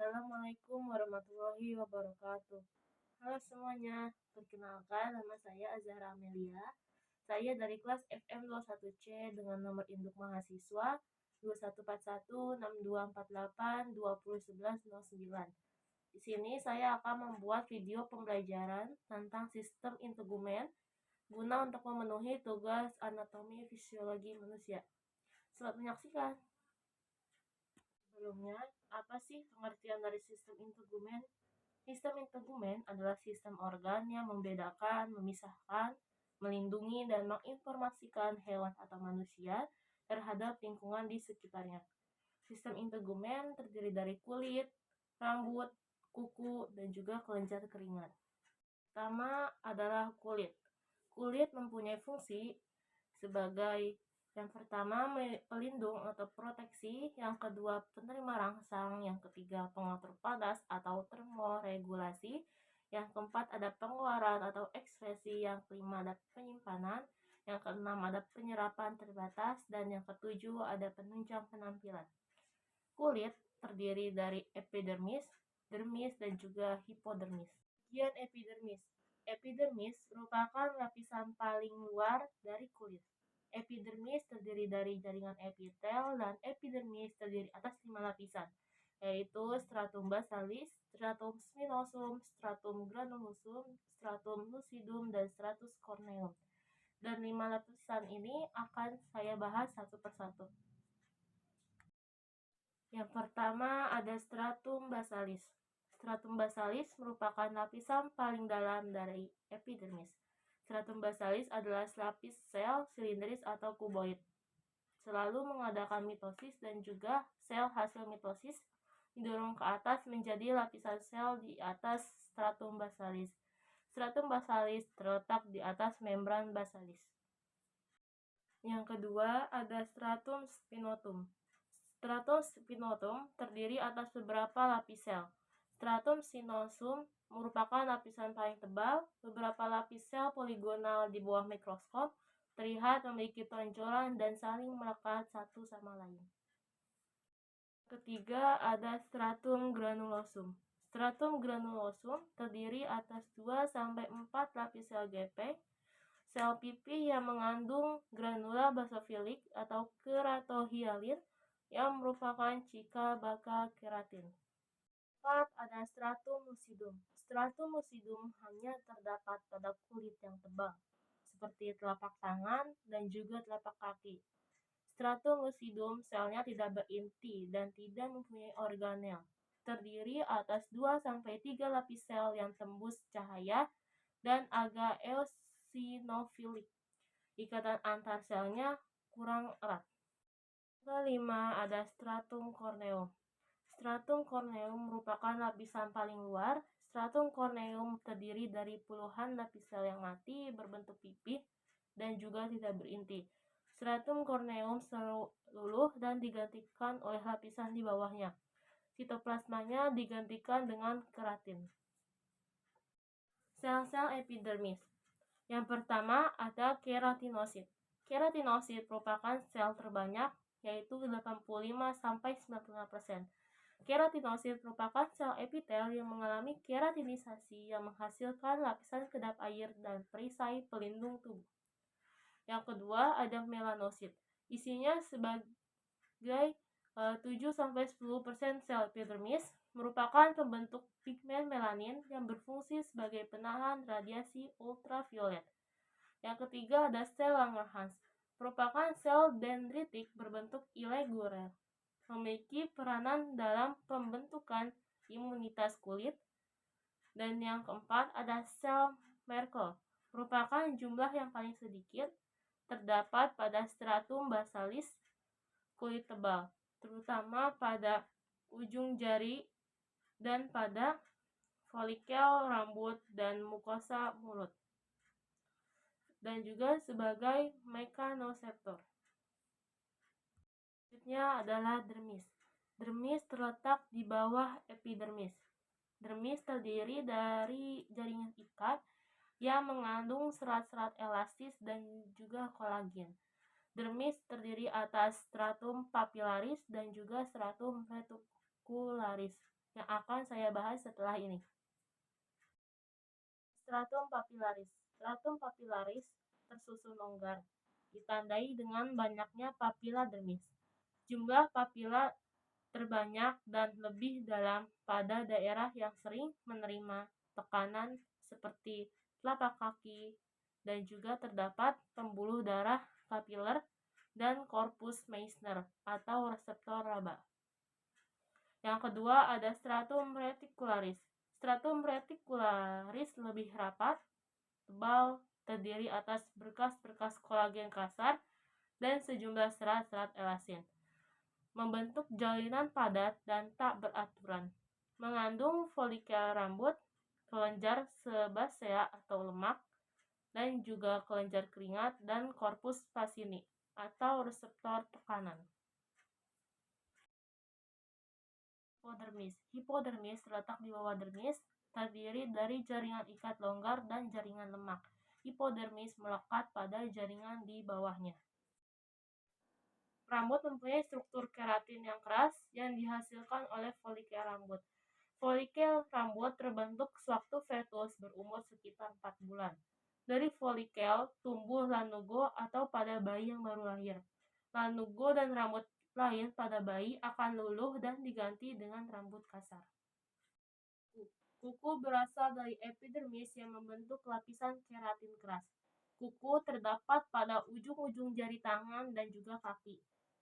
Assalamualaikum warahmatullahi wabarakatuh. Halo semuanya, perkenalkan nama saya Azahra Amelia. Saya dari kelas FM 21C dengan nomor induk mahasiswa 21416248201109. Di sini saya akan membuat video pembelajaran tentang sistem integumen guna untuk memenuhi tugas anatomi fisiologi manusia. Selamat menyaksikan. Sebelumnya, apa sih pengertian dari sistem integumen? Sistem integumen adalah sistem organ yang membedakan, memisahkan, melindungi, dan menginformasikan hewan atau manusia terhadap lingkungan di sekitarnya. Sistem integumen terdiri dari kulit, rambut, kuku, dan juga kelenjar keringat. Pertama adalah kulit. Kulit mempunyai fungsi sebagai yang pertama pelindung atau proteksi, yang kedua penerima rangsang, yang ketiga pengatur panas atau termoregulasi, yang keempat ada pengeluaran atau ekskresi, yang kelima ada penyimpanan, yang keenam ada penyerapan terbatas, dan yang ketujuh ada penunjang penampilan. Kulit terdiri dari epidermis, dermis, dan juga hipodermis. Bagian epidermis. Epidermis merupakan lapisan paling luar dari kulit. Epidermis terdiri dari jaringan epitel, dan epidermis terdiri atas 5 lapisan, yaitu stratum basalis, stratum spinosum, stratum granulosum, stratum lucidum, dan stratum corneum. Dan 5 lapisan ini akan saya bahas satu persatu. Yang pertama ada stratum basalis. Stratum basalis merupakan lapisan paling dalam dari epidermis. Stratum basalis adalah lapis sel silindris atau kuboid. Selalu mengadakan mitosis, dan juga sel hasil mitosis didorong ke atas menjadi lapisan sel di atas stratum basalis. Stratum basalis terletak di atas membran basalis. Yang kedua ada stratum spinotum. Stratum spinotum terdiri atas beberapa lapis sel. Stratum spinosum merupakan lapisan paling tebal. Beberapa lapis sel poligonal di bawah mikroskop terlihat memiliki tonjolan dan saling melekat satu sama lain. Ketiga ada stratum granulosum. Stratum granulosum terdiri atas 2-4 lapis sel gepeng, sel pipih yang mengandung granula basofilik atau keratohyalin yang merupakan cikal bakal keratin. 4 ada stratum lucidum. Stratum lucidum hanya terdapat pada kulit yang tebal, seperti telapak tangan dan juga telapak kaki. Stratum lucidum selnya tidak berinti dan tidak mempunyai organel. Terdiri atas 2-3 lapis sel yang tembus cahaya dan agak eosinofilik. Ikatan antar selnya kurang erat. Kelima ada stratum corneum. Stratum corneum merupakan lapisan paling luar. Stratum corneum terdiri dari puluhan lapis sel yang mati berbentuk pipih dan juga tidak berinti. Stratum corneum selalu luluh dan digantikan oleh lapisan di bawahnya. Sitoplasmanya digantikan dengan keratin. Sel-sel epidermis. Yang pertama ada keratinosit. Keratinosit merupakan sel terbanyak, yaitu 85-95%. Keratinosit merupakan sel epitel yang mengalami keratinisasi yang menghasilkan lapisan kedap air dan perisai pelindung tubuh. Yang kedua ada melanosit. Isinya sebagai 7-10% sel epidermis, merupakan pembentuk pigmen melanin yang berfungsi sebagai penahan radiasi ultraviolet. Yang ketiga ada sel Langerhans, merupakan sel dendritik berbentuk irregular, memiliki peranan dalam pembentukan imunitas kulit. Dan yang keempat ada sel Merkel, merupakan jumlah yang paling sedikit, terdapat pada stratum basalis kulit tebal, terutama pada ujung jari dan pada folikel rambut dan mukosa mulut, dan juga sebagai mekanoseptor. Selanjutnya adalah dermis. Dermis terletak di bawah epidermis. Dermis terdiri dari jaringan ikat yang mengandung serat-serat elastis dan juga kolagen. Dermis terdiri atas stratum papillaris dan juga stratum reticularis. yang akan saya bahas setelah ini. Stratum papillaris. Stratum papillaris tersusun longgar, ditandai dengan banyaknya papila dermis. Jumlah papila terbanyak dan lebih dalam pada daerah yang sering menerima tekanan seperti telapak kaki, dan juga terdapat pembuluh darah kapiler dan corpus Meissner atau reseptor laba. Yang kedua ada stratum reticularis. Stratum reticularis lebih rapat, tebal, terdiri atas berkas-berkas kolagen kasar dan sejumlah serat-serat elasin. Membentuk jalinan padat dan tak beraturan. Mengandung folikel rambut, kelenjar sebasea atau lemak, dan juga kelenjar keringat dan corpus fascini atau reseptor tekanan. Hipodermis. Hipodermis terletak di bawah dermis, terdiri dari jaringan ikat longgar dan jaringan lemak. Hipodermis melekat pada jaringan di bawahnya. Rambut mempunyai struktur keratin yang keras yang dihasilkan oleh folikel rambut. Folikel rambut terbentuk sewaktu fetus berumur sekitar 4 bulan. Dari folikel tumbuh lanugo atau pada bayi yang baru lahir. Lanugo dan rambut lain pada bayi akan luluh dan diganti dengan rambut kasar. Kuku berasal dari epidermis yang membentuk lapisan keratin keras. Kuku terdapat pada ujung-ujung jari tangan dan juga kaki.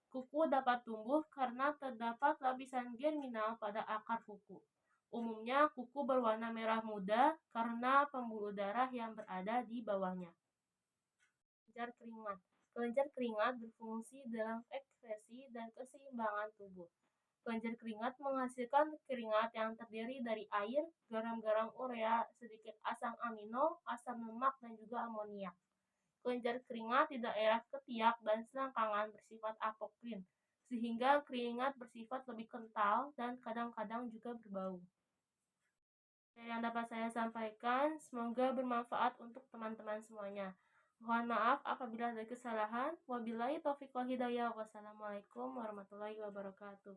Kuku dapat tumbuh karena terdapat lapisan germinal pada akar kuku. Umumnya kuku berwarna merah muda karena pembuluh darah yang berada di bawahnya. Kelenjar keringat. Kelenjar keringat berfungsi dalam ekskresi dan keseimbangan tubuh. Kelenjar keringat menghasilkan keringat yang terdiri dari air, garam-garam urea, sedikit asam amino, asam lemak, dan juga amoniak. Kelenjar keringat di daerah ketiak dan selangkangan bersifat apokrin, sehingga keringat bersifat lebih kental dan kadang-kadang juga berbau. Yang dapat saya sampaikan, semoga bermanfaat untuk teman-teman semuanya. Mohon maaf apabila ada kesalahan. Wabillahi taufiq wal hidayah. Wassalamualaikum warahmatullahi wabarakatuh.